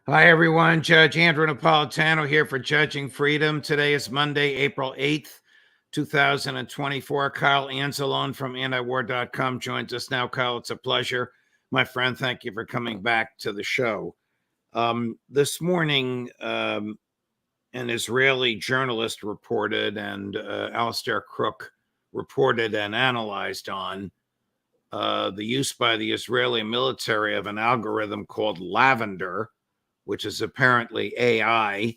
Hi, everyone. Judge Andrew Napolitano here for Judging Freedom. Today is Monday, April 8th, 2024. Kyle Anzalone from antiwar.com joins us now. Kyle, it's a pleasure. My friend, thank you for coming back to the show. This morning, an Israeli journalist reported, and Alistair Crook reported and analyzed on the use by the Israeli military of an algorithm called Lavender, which is apparently AI,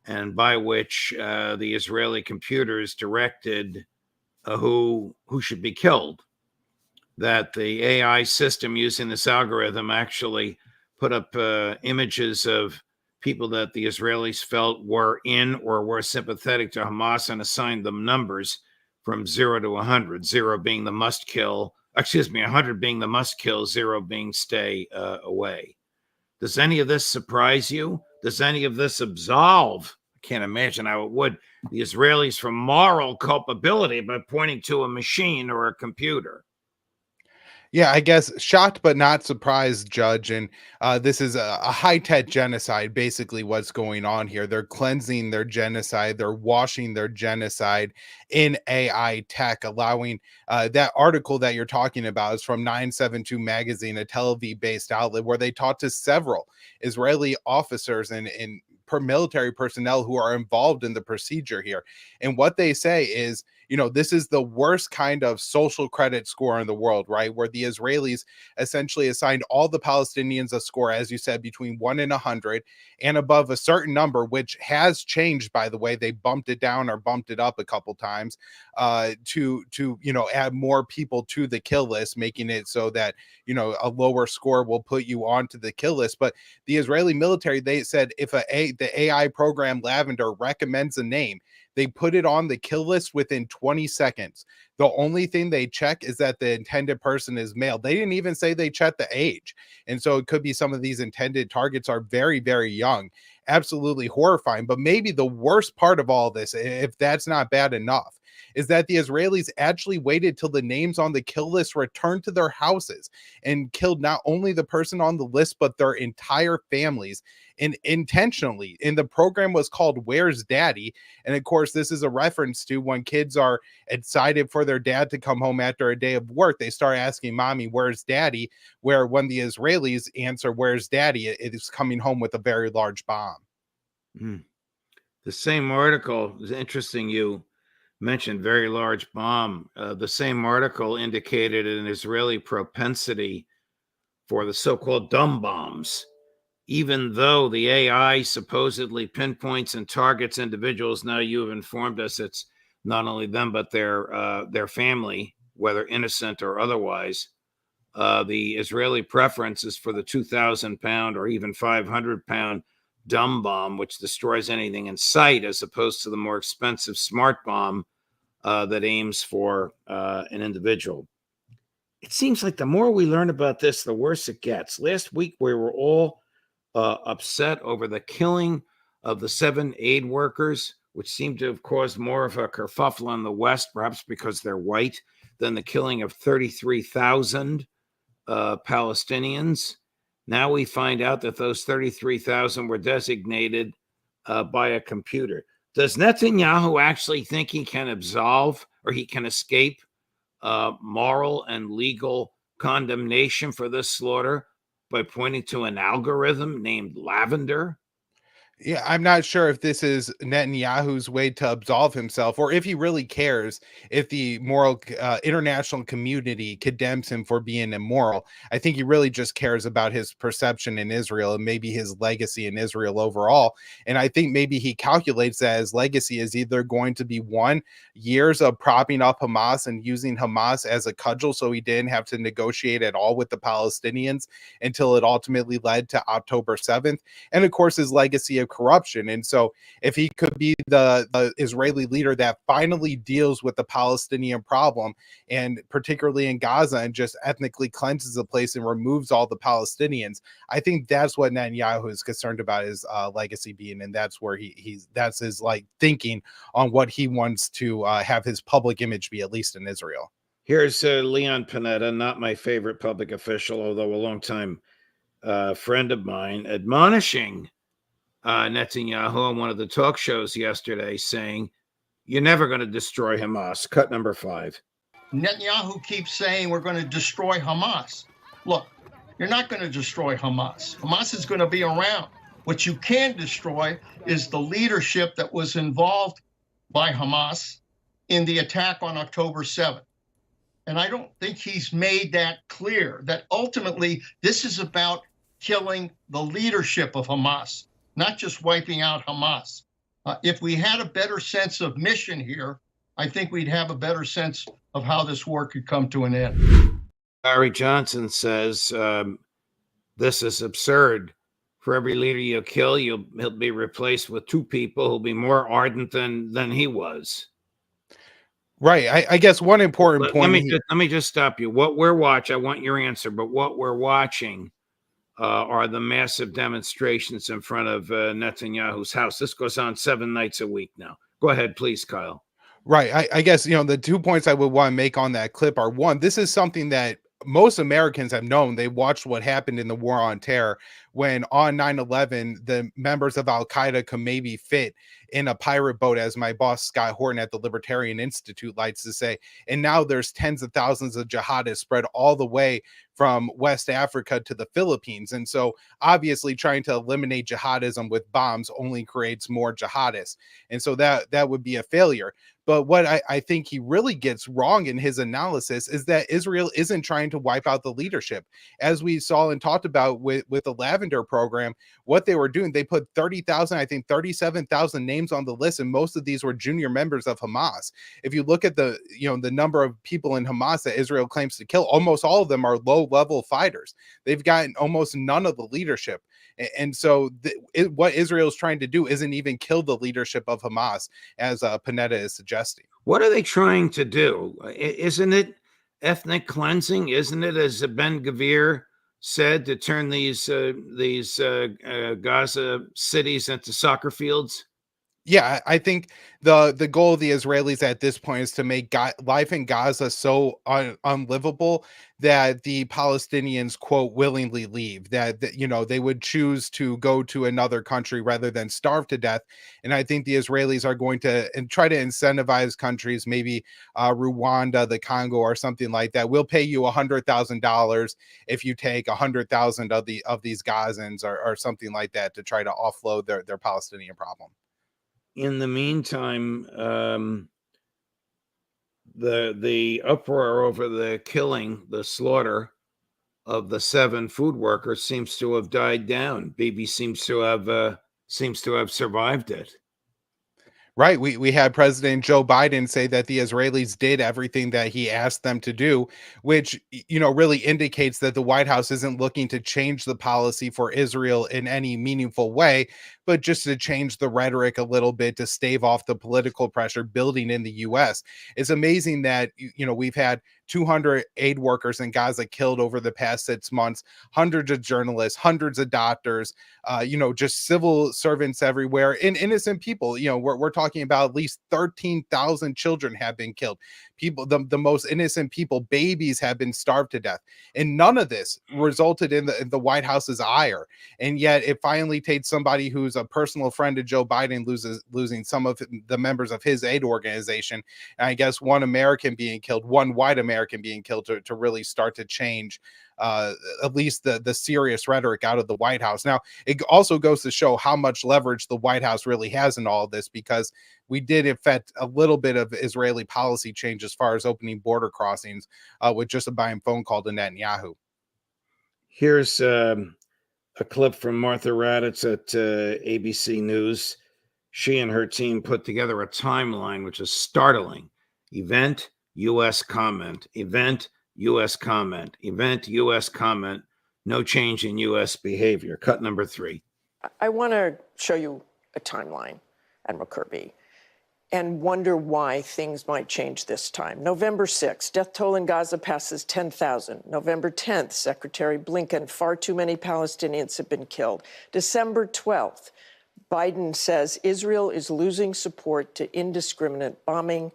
and by which the Israeli computers directed who should be killed. That the AI system using this algorithm actually put up images of people that the Israelis felt were in or were sympathetic to Hamas and assigned them numbers from 0 to 100, 0 being the must kill, 100 being the must kill, 0 being stay away. Does any of this surprise you? Does any of this absolve, I can't imagine how it would, the Israelis from moral culpability by pointing to a machine or a computer? Yeah, I guess shocked but not surprised, Judge. And this is a high-tech genocide, basically what's going on here. They're cleansing their genocide. They're washing their genocide in AI tech, allowing that article that you're talking about is from 972 Magazine, a Tel Aviv-based outlet, where they talked to several Israeli officers and military personnel who are involved in the procedure here. And what they say is, this is the worst kind of social credit score in the world, right? Where the Israelis essentially assigned all the Palestinians a score, as you said, between 1 and 100 and above a certain number, which has changed, by the way. They bumped it down or bumped it up a couple times to add more people to the kill list, making it so that, a lower score will put you onto the kill list. But the Israeli military, they said if the AI program Lavender recommends a name, they put it on the kill list within 20 seconds. The only thing they check is that the intended person is male. They didn't even say they checked the age. And so it could be some of these intended targets are very, very young. Absolutely horrifying. But maybe the worst part of all this, if that's not bad enough, is that the Israelis actually waited till the names on the kill list returned to their houses and killed not only the person on the list, but their entire families, and intentionally. And the program was called Where's Daddy? And of course, this is a reference to when kids are excited for their dad to come home after a day of work, they start asking mommy, where's daddy? Where when the Israelis answer, where's daddy? It is coming home with a very large bomb. The same article is interesting. You mentioned very large bomb. The same article indicated an Israeli propensity for the so-called dumb bombs. Even though the AI supposedly pinpoints and targets individuals, now you have informed us it's not only them, but their family, whether innocent or otherwise. The Israeli preference is for the 2,000-pound or even 500-pound dumb bomb, which destroys anything in sight, as opposed to the more expensive smart bomb that aims for an individual. It seems like the more we learn about this, the worse it gets. Last week, we were all upset over the killing of the 7 aid workers, which seemed to have caused more of a kerfuffle in the West, perhaps because they're white, than the killing of 33,000 Palestinians. Now we find out that those 33,000 were designated by a computer. Does Netanyahu actually think he can absolve or he can escape moral and legal condemnation for this slaughter by pointing to an algorithm named Lavender? Yeah, I'm not sure if this is Netanyahu's way to absolve himself, or if he really cares if the international community condemns him for being immoral. I think he really just cares about his perception in Israel and maybe his legacy in Israel overall. And I think maybe he calculates that his legacy is either going to be years of propping up Hamas and using Hamas as a cudgel so he didn't have to negotiate at all with the Palestinians until it ultimately led to October 7th. And of course, his legacy of corruption. And so if he could be the Israeli leader that finally deals with the Palestinian problem, and particularly in Gaza, and just ethnically cleanses the place and removes all the Palestinians, I think that's what Netanyahu is concerned about his legacy being. And that's where that's his thinking on what he wants to have his public image be, at least in Israel. Here's Leon Panetta, not my favorite public official, although a long-time friend of mine, admonishing Netanyahu on one of the talk shows yesterday, saying, "You're never going to destroy Hamas." Cut number 5. Netanyahu keeps saying we're going to destroy Hamas. Look, you're not going to destroy Hamas. Hamas is going to be around. What you can destroy is the leadership that was involved by Hamas in the attack on October 7th. And I don't think he's made that clear, that ultimately this is about killing the leadership of Hamas, not just wiping out Hamas. If we had a better sense of mission here, I think we'd have a better sense of how this war could come to an end. Barry Johnson says, this is absurd. For every leader you kill, he'll be replaced with 2 people who'll be more ardent than he was. Right. I guess one important point. Let me just stop you. What we're watching, I want your answer, but what we're watching are the massive demonstrations in front of Netanyahu's house. This goes on 7 nights a week now. Go ahead, please, Kyle. Right. I guess, the 2 points I would want to make on that clip are, one, this is something that most Americans have known. They watched what happened in the war on terror when on 9/11, the members of Al-Qaeda could maybe fit in a pirate boat, as my boss, Scott Horton at the Libertarian Institute likes to say. And now there's tens of thousands of jihadists spread all the way from West Africa to the Philippines. And so obviously trying to eliminate jihadism with bombs only creates more jihadists. And so that would be a failure. But what I think he really gets wrong in his analysis is that Israel isn't trying to wipe out the leadership. As we saw and talked about with the Lavender program, what they were doing, they put 30,000, I think 37,000 names on the list, and most of these were junior members of Hamas. If you look at the number of people in Hamas that Israel claims to kill, almost all of them are low-level fighters. They've gotten almost none of the leadership. And so what Israel is trying to do isn't even kill the leadership of Hamas, as Panetta is suggesting. What are they trying to do? Isn't it ethnic cleansing? Isn't it, as Ben-Gvir said, to turn these Gaza cities into soccer fields? Yeah, I think the goal of the Israelis at this point is to make life in Gaza so unlivable that the Palestinians, quote, willingly leave, that they would choose to go to another country rather than starve to death. And I think the Israelis are going to try to incentivize countries, maybe Rwanda, the Congo, or something like that. We'll pay you $100,000 if you take 100,000 of these Gazans, or something like that, to try to offload their Palestinian problem. In the meantime, the uproar over the killing, the slaughter of the 7 food workers seems to have died down. Bibi seems to have survived it. Right. We had President Joe Biden say that the Israelis did everything that he asked them to do, which, really indicates that the White House isn't looking to change the policy for Israel in any meaningful way, but just to change the rhetoric a little bit to stave off the political pressure building in the U.S. It's amazing that, we've had 200 aid workers in Gaza killed over the past 6 months, hundreds of journalists, hundreds of doctors, just civil servants everywhere, and innocent people. We're talking about at least 13,000 children have been killed. People, the most innocent people, babies, have been starved to death, and none of this resulted in the White House's ire. And yet, it finally takes somebody who's a personal friend of Joe Biden losing some of the members of his aid organization, and I guess one American being killed, one white American being killed, to really start to change at least the serious rhetoric out of the White House. Now, it also goes to show how much leverage the White House really has in all of this, because we did affect a little bit of Israeli policy change as far as opening border crossings with just a by phone call to Netanyahu. Here's a clip from Martha Raddatz at ABC News. She and her team put together a timeline which is startling. Event, U.S. comment. Event, U.S. comment. Event, U.S. comment. No change in U.S. behavior. Cut number 3. I want to show you a timeline, Admiral Kirby, and wonder why things might change this time. November 6th, death toll in Gaza passes 10,000. November 10th, Secretary Blinken, far too many Palestinians have been killed. December 12th, Biden says Israel is losing support to indiscriminate bombing.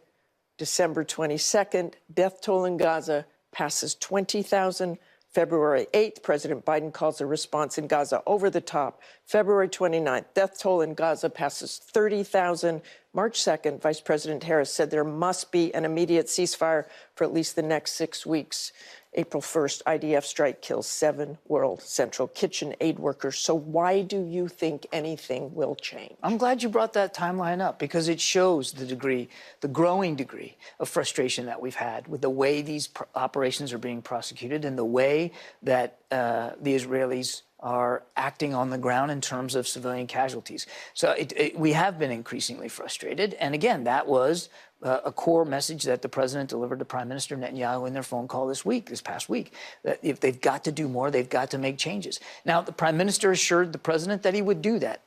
December 22nd, death toll in Gaza passes 20,000. February 8th, President Biden calls a response in Gaza over the top. February 29th, death toll in Gaza passes 30,000. March 2nd, Vice President Harris said there must be an immediate ceasefire for at least the next 6 weeks. April 1st, IDF strike kills 7 World Central Kitchen aid workers. So why do you think anything will change? I'm glad you brought that timeline up because it shows the growing degree of frustration that we've had with the way these operations are being prosecuted and the way that the Israelis are acting on the ground in terms of civilian casualties. So we have been increasingly frustrated. And again, that was a core message that the president delivered to Prime Minister Netanyahu in their phone call this past week, that if they've got to do more, they've got to make changes. Now, the Prime Minister assured the president that he would do that.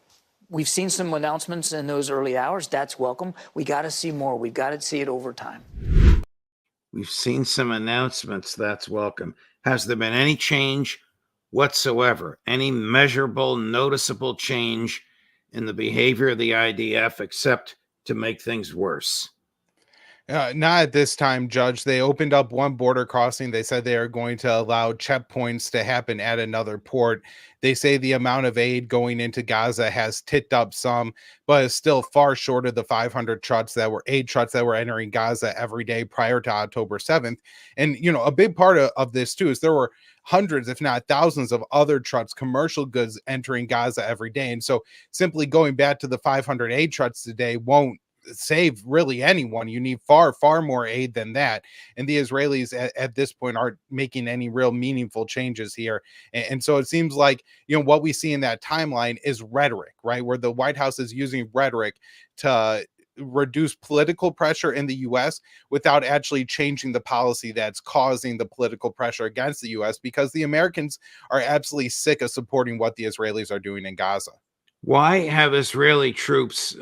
We've seen some announcements in those early hours. That's welcome. We got to see more. We've got to see it over time. We've seen some announcements. That's welcome. Has there been any change whatsoever? Any measurable, noticeable change in the behavior of the IDF except to make things worse? Not at this time, Judge. They opened up one border crossing. They said they are going to allow checkpoints to happen at another port. They say the amount of aid going into Gaza has ticked up some, but is still far short of the 500 aid trucks that were entering Gaza every day prior to October 7th. And, a big part of this, too, is there were hundreds, if not thousands, of other trucks, commercial goods entering Gaza every day. And so simply going back to the 500 aid trucks today won't save really anyone. You need far more aid than that, and the Israelis at this point aren't making any real meaningful changes here. And so it seems like what we see in that timeline is rhetoric, right, where the White House is using rhetoric to reduce political pressure in the US without actually changing the policy that's causing the political pressure against the US, because the Americans are absolutely sick of supporting what the Israelis are doing in Gaza. Why have Israeli troops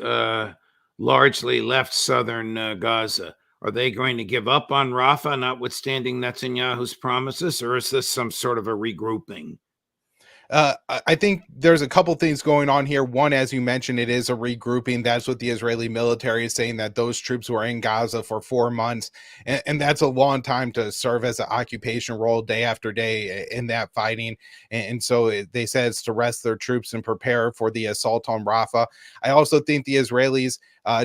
largely left southern Gaza? Are they going to give up on Rafah, notwithstanding Netanyahu's promises, or is this some sort of a regrouping? I think there's a couple things going on here. One, as you mentioned, it is a regrouping. That's what the Israeli military is saying, that those troops were in Gaza for 4 months. And that's a long time to serve as an occupation role day after day in that fighting. And so they said it's to rest their troops and prepare for the assault on Rafah. I also think the Israelis,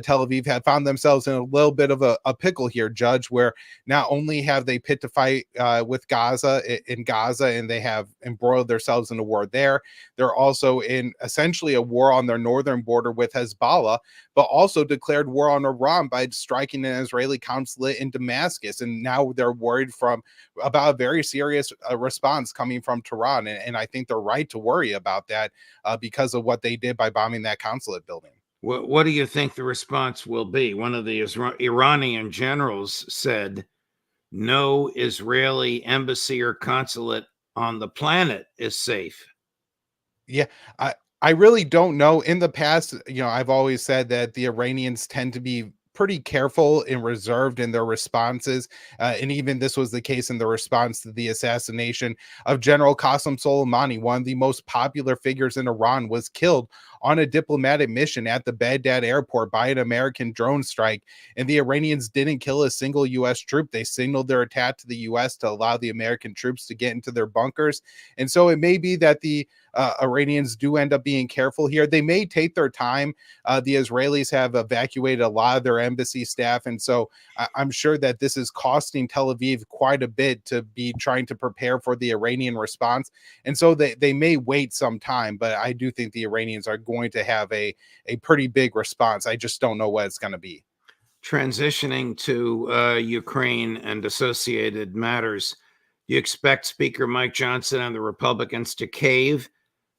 Tel Aviv, have found themselves in a little bit of a pickle here, Judge, where not only have they picked a fight with Gaza in Gaza, and they have embroiled themselves in a war there, they're also in essentially a war on their northern border with Hezbollah, but also declared war on Iran by striking an Israeli consulate in Damascus. And now they're worried about a very serious response coming from Tehran. And I think they're right to worry about that because of what they did by bombing that consulate building. What do you think the response will be? One of the Iranian generals said no Israeli embassy or consulate on the planet is safe. Yeah, I really don't know. In the past, I've always said that the Iranians tend to be pretty careful and reserved in their responses. And even this was the case in the response to the assassination of General Qasem Soleimani. One of the most popular figures in Iran was killed on a diplomatic mission at the Baghdad airport by an American drone strike. And the Iranians didn't kill a single U.S. troop. They signaled their attack to the U.S. to allow the American troops to get into their bunkers. And so it may be that the Iranians do end up being careful here. They may take their time. The Israelis have evacuated a lot of their embassy staff. And so I'm sure that this is costing Tel Aviv quite a bit to be trying to prepare for the Iranian response. And so they may wait some time, but I do think the Iranians are going to have a pretty big response. I just don't know what it's going to be. Transitioning to Ukraine and associated matters, do you expect Speaker Mike Johnson and the Republicans to cave,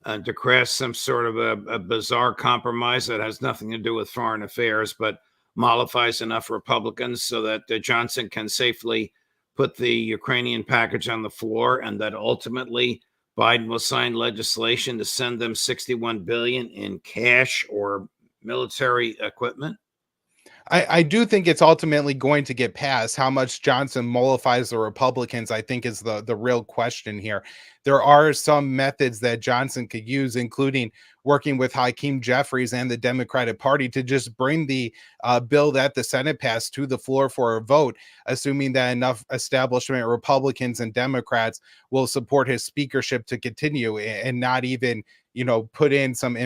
to craft some sort of a bizarre compromise that has nothing to do with foreign affairs, but mollifies enough Republicans so that Johnson can safely put the Ukrainian package on the floor, and that ultimately Biden will sign legislation to send them $61 billion in cash or military equipment? I do think it's ultimately going to get passed. How much Johnson mollifies the Republicans, I think, is the real question here. there are some methods that Johnson could use, including working with Hakeem Jeffries and the Democratic Party to just bring the bill that the Senate passed to the floor for a vote, assuming that enough establishment Republicans and Democrats will support his speakership to continue, and not even, put in some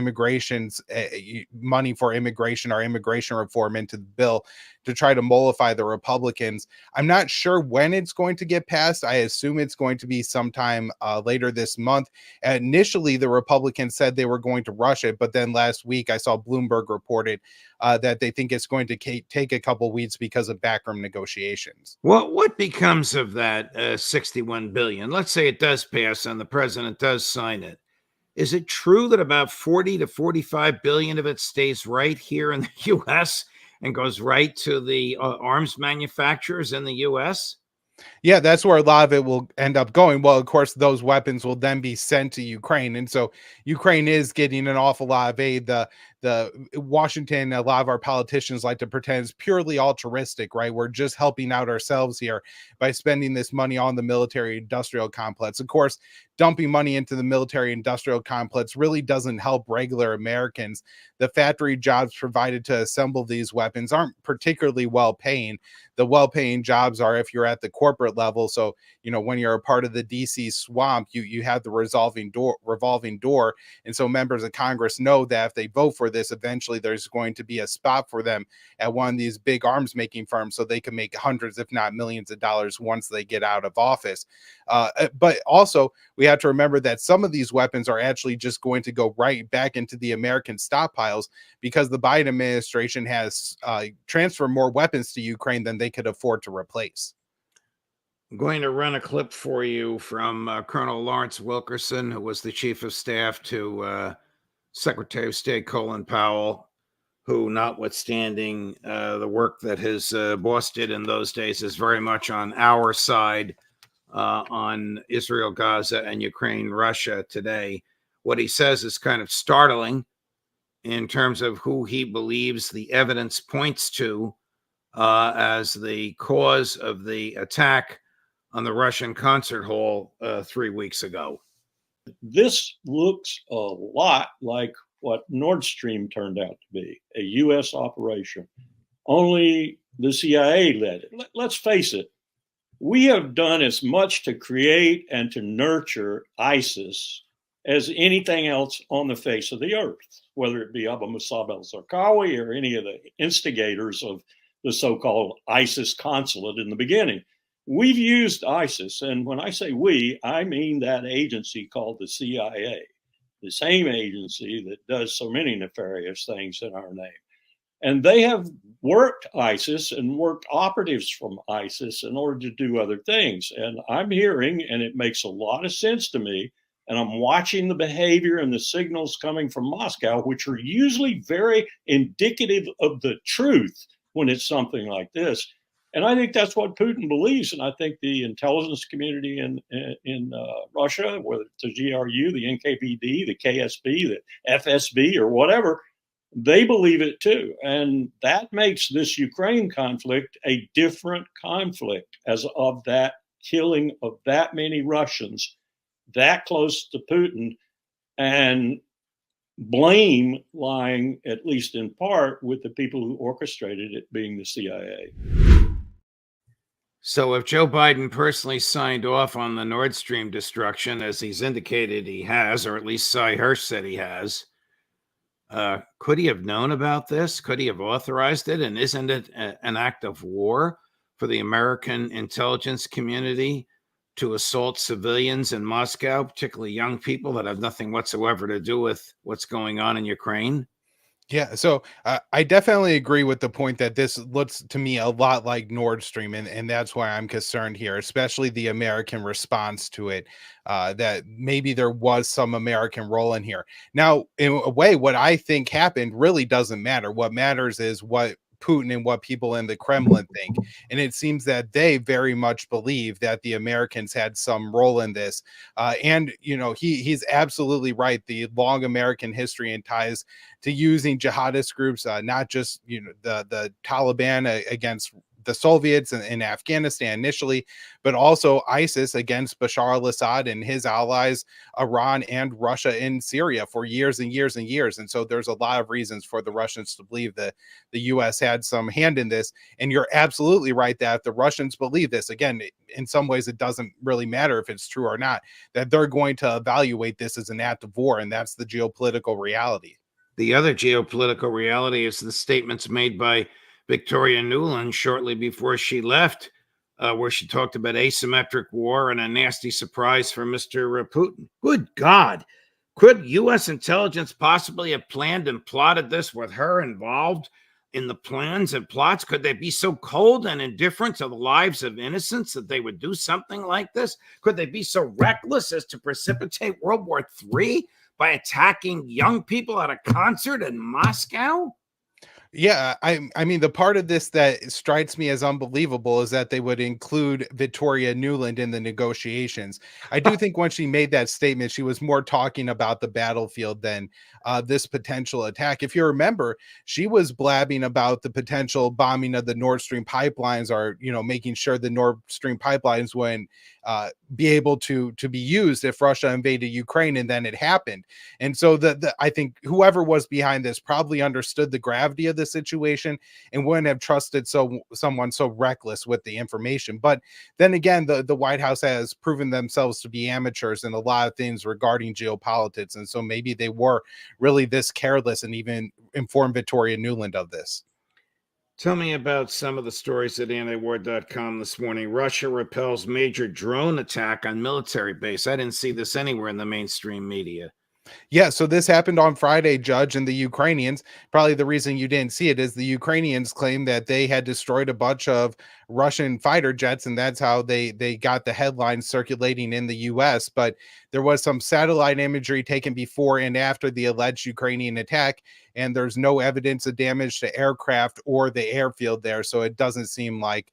money for immigration or immigration reform into the bill to try to mollify the Republicans. I'm not sure when it's going to get passed. I assume it's going to be sometime later this month. Initially, the Republicans said they were going to rush it, but then last week I saw Bloomberg reported that they think it's going to take a couple weeks because of backroom negotiations. Well, what becomes of that 61 billion? Let's say it does pass and the president does sign it. Is it true that about 40 to 45 billion of it stays right here in the U.S. and goes right to the arms manufacturers in the U.S.? Yeah, that's where a lot of it will end up going. Well, of course, those weapons will then be sent to Ukraine. And so Ukraine is getting an awful lot of aid. The Washington, a lot of our politicians like to pretend it's purely altruistic, right? We're just helping out ourselves here by spending this money on the military industrial complex. Of course, dumping money into the military industrial complex really doesn't help regular Americans. The factory jobs provided to assemble these weapons aren't particularly well paying. The well-paying jobs are if you're at the corporate level. So, when you're a part of the DC swamp, you have the revolving door. And so members of Congress know that if they vote for this, eventually there's going to be a spot for them at one of these big arms making firms so they can make hundreds, if not millions of dollars once they get out of office. But also, we have to remember that some of these weapons are actually just going to go right back into the American stockpiles because the Biden administration has transferred more weapons to Ukraine than they could afford to replace. I'm going to run a clip for you from Colonel Lawrence Wilkerson, who was the chief of staff to Secretary of State Colin Powell, who, notwithstanding the work that his boss did in those days, is very much on our side on Israel, Gaza, and Ukraine, Russia today. What he says is kind of startling in terms of who he believes the evidence points to as the cause of the attack on the Russian concert hall 3 weeks ago. This looks a lot like what Nord Stream turned out to be, a U.S. operation. Only the CIA led it. Let's face it, we have done as much to create and to nurture ISIS as anything else on the face of the earth, whether it be Abu Musab al-Zarqawi or any of the instigators of the so-called ISIS consulate in the beginning. We've used ISIS, and when I say we, I mean that agency called the CIA, the same agency that does so many nefarious things in our name. And they have worked ISIS and worked operatives from ISIS in order to do other things. And I'm hearing, and it makes a lot of sense to me, and I'm watching the behavior and the signals coming from Moscow, which are usually very indicative of the truth when it's something like this. And I think that's what Putin believes. And I think the intelligence community in Russia, whether it's the GRU, the NKVD, the KSB, the FSB, or whatever, they believe it too. And that makes this Ukraine conflict a different conflict as of that killing of that many Russians that close to Putin, and blame lying, at least in part, with the people who orchestrated it, being the CIA. So if Joe Biden personally signed off on the Nord Stream destruction, as he's indicated he has, or at least Cy Hirsch said he has, could he have known about this? Could he have authorized it? And isn't it an act of war for the American intelligence community to assault civilians in Moscow, particularly young people that have nothing whatsoever to do with what's going on in Ukraine? Yeah, so I definitely agree with the point that this looks to me a lot like Nord Stream, and that's why I'm concerned here, especially the American response to it, that maybe there was some American role in here. Now, in a way, what I think happened really doesn't matter. What matters is what Putin and what people in the Kremlin think. And it seems that they very much believe that the Americans had some role in this. And, he's absolutely right. The long American history and ties to using jihadist groups, not just, the Taliban against the Soviets in Afghanistan initially, but also ISIS against Bashar al-Assad and his allies, Iran and Russia in Syria for years and years and years. And so there's a lot of reasons for the Russians to believe that the US had some hand in this. And you're absolutely right that if the Russians believe this, again, in some ways, it doesn't really matter if it's true or not, that they're going to evaluate this as an act of war. And that's the geopolitical reality. The other geopolitical reality is the statements made by Victoria Nuland shortly before she left, where she talked about asymmetric war and a nasty surprise for Mr. Putin. Good God. Could U.S. intelligence possibly have planned and plotted this with her involved in the plans and plots? Could they be so cold and indifferent to the lives of innocents that they would do something like this? Could they be so reckless as to precipitate World War III by attacking young people at a concert in Moscow? Yeah, I mean, the part of this that strikes me as unbelievable is that they would include Victoria Nuland in the negotiations. I do think when she made that statement, she was more talking about the battlefield than this potential attack. If you remember, she was blabbing about the potential bombing of the Nord Stream pipelines, or making sure the Nord Stream pipelines wouldn't be able to be used if Russia invaded Ukraine, and then it happened. And so I think whoever was behind this probably understood the gravity of the situation and wouldn't have trusted someone so reckless with the information. But then again, the White House has proven themselves to be amateurs in a lot of things regarding geopolitics, and so maybe they were really this careless and even informed Victoria Nuland of this. Tell me about some of the stories at antiwar.com this morning. Russia repels major drone attack on military base. I didn't see this anywhere in the mainstream media. Yeah, so this happened on Friday, Judge, and the Ukrainians, probably the reason you didn't see it is the Ukrainians claim that they had destroyed a bunch of Russian fighter jets, and that's how they got the headlines circulating in the US. But there was some satellite imagery taken before and after the alleged Ukrainian attack, and there's no evidence of damage to aircraft or the airfield there, so it doesn't seem like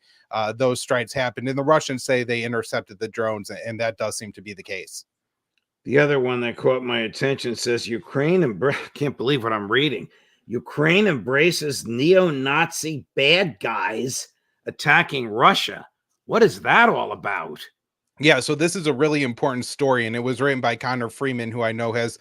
those strikes happened. And the Russians say they intercepted the drones, and that does seem to be the case. The other one that caught my attention says I can't believe what I'm reading. Ukraine embraces neo-Nazi bad guys attacking Russia. What is that all about? Yeah, so this is a really important story, and it was written by Connor Freeman, who I know has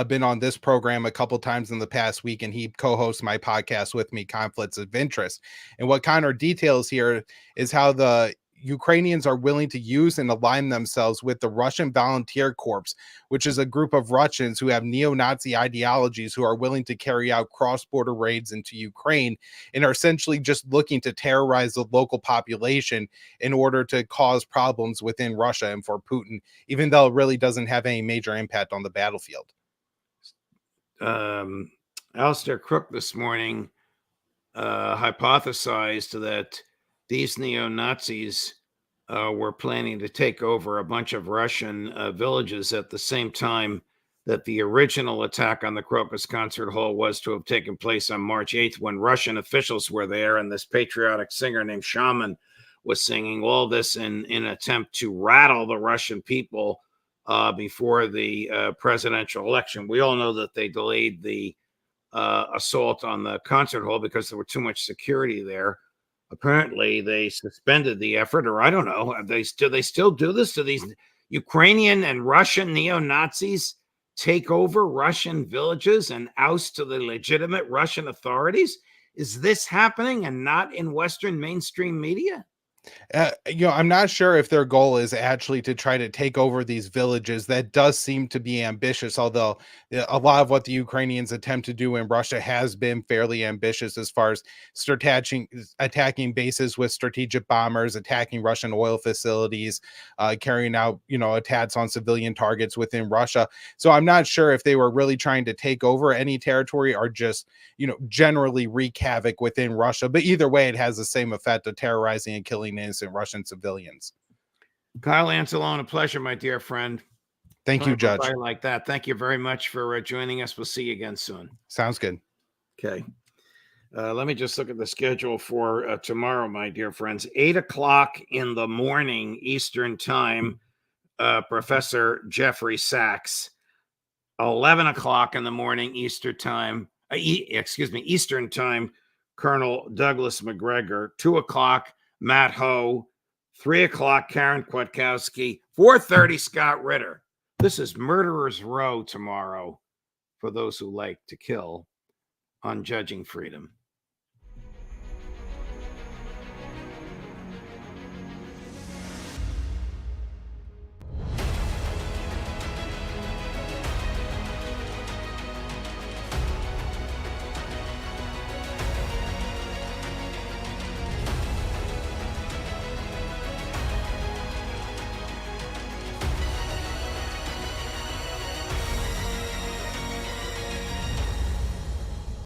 been on this program a couple times in the past week, and he co-hosts my podcast with me, Conflicts of Interest. And what Connor details here is how the Ukrainians are willing to use and align themselves with the Russian Volunteer Corps, which is a group of Russians who have neo-Nazi ideologies who are willing to carry out cross-border raids into Ukraine and are essentially just looking to terrorize the local population in order to cause problems within Russia and for Putin, even though it really doesn't have any major impact on the battlefield. Alistair Crook this morning hypothesized that these neo-Nazis were planning to take over a bunch of Russian villages at the same time that the original attack on the Crocus Concert Hall was to have taken place on March 8th when Russian officials were there and this patriotic singer named Shaman was singing. All this in an attempt to rattle the Russian people before the presidential election. We all know that they delayed the assault on the concert hall because there were too much security there. Apparently, they suspended the effort, or I don't know. Do they still do this? Do these Ukrainian and Russian neo-Nazis take over Russian villages and oust to the legitimate Russian authorities? Is this happening and not in Western mainstream media? I'm not sure if their goal is actually to try to take over these villages. That does seem to be ambitious, although a lot of what the Ukrainians attempt to do in Russia has been fairly ambitious as far as attacking bases with strategic bombers, attacking Russian oil facilities, carrying out, attacks on civilian targets within Russia. So I'm not sure if they were really trying to take over any territory or just, generally wreak havoc within Russia. But either way, it has the same effect of terrorizing and killing innocent Russian civilians. Kyle Anzalone, a pleasure, my dear friend. Thank you, Judge. Like that. Thank you very much for joining us. We'll see you again soon. Sounds good. Okay. Let me just look at the schedule for tomorrow, my dear friends. 8 o'clock in the morning Eastern time, Professor Jeffrey Sachs. 11 o'clock in the morning Eastern time, Eastern time, Colonel Douglas McGregor. 2 o'clock Matt Ho. 3 o'clock, Karen Kwiatkowski. 4:30, Scott Ritter. This is Murderers Row tomorrow for those who like to kill on Judging Freedom.